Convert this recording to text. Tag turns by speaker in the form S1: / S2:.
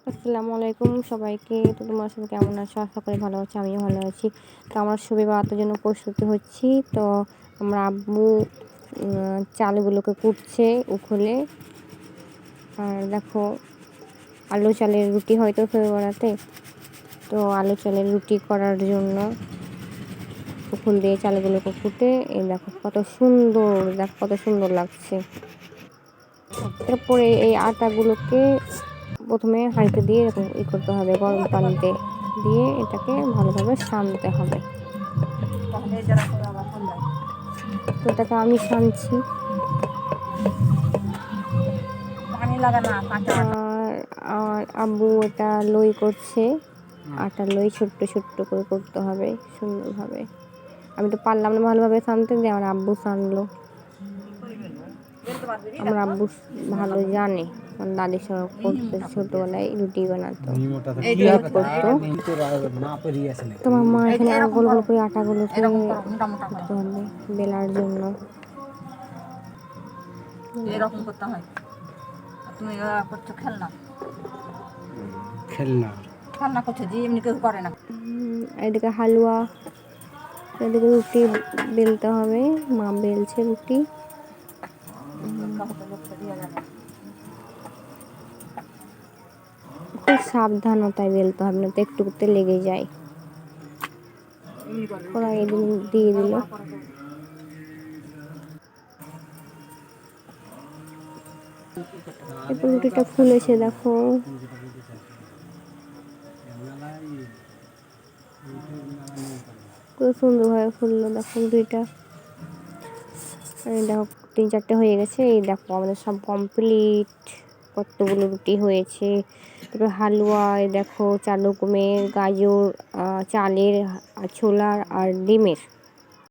S1: আসসালামু আলাইকুম সবাইকে। তো তোমরা সবাই কেমন আছো? আশা করি ভালো আছো, আমিও ভালো আছি। তো আমরা সবে বাতের জন্য প্রস্তুতি হচ্ছি। তো আমরা আব্বু চালগুলোকে কুটছে উখলে। আর দেখো, আলু চালের রুটি হয়তো সবে বরাতে, তো আলু চালের রুটি করার জন্য উখল দিয়ে চালগুলোকে কুটে এই দেখো কত সুন্দর লাগছে। এরপরে এই আটাগুলোকে প্রথমে হাঁড়িতে দিয়ে এরকম করতে হবে, গরম পানিতে দিয়ে এটাকে ভালোভাবে সানতে হবে। তো এটাকে আমি সানছি। আর আর আব্বু এটা লই করছে, আটা লই ছোট্ট ছোট্ট করে করতে হবে সুন্দরভাবে। আমি তো পারলাম না ভালোভাবে সানতে, দিয়ে আমার আব্বু সানলো। আমার আব্বু ভালো জানে, আমার দাদির সঙ্গে করতে ছোটবেলায় রুটি বানাতো, করতো। তোমার মা এখানে গোল গোল করে আটাগুলোকে করতে হবে বেলার জন্য।
S2: এরকম করতে হয়। তুমি করছো খেলনা খেলনা খেলনা করছো যে এমনি কেউ করে না।
S1: এদিকে হালুয়া, এদিকে রুটি বেলতে হবে, মা বেলছে রুটি। খুব সাবধানতায় বেলতে হবে, না তো একটুতে লেগে যায়। কড়াই দিয়ে দিল। এরপর রুটিটা ফুলেছে দেখো, খুব সুন্দরভাবে ফুললো দেখো রুটিটা। এই দেখো 3-4টে হয়ে গেছে। এই দেখো আমাদের সব কমপ্লিট, কতগুলো রুটি হয়েছে। তারপর হালুয়া, দেখো 4 রকমের, গাজর, চালের, ছোলার আর ডিমের।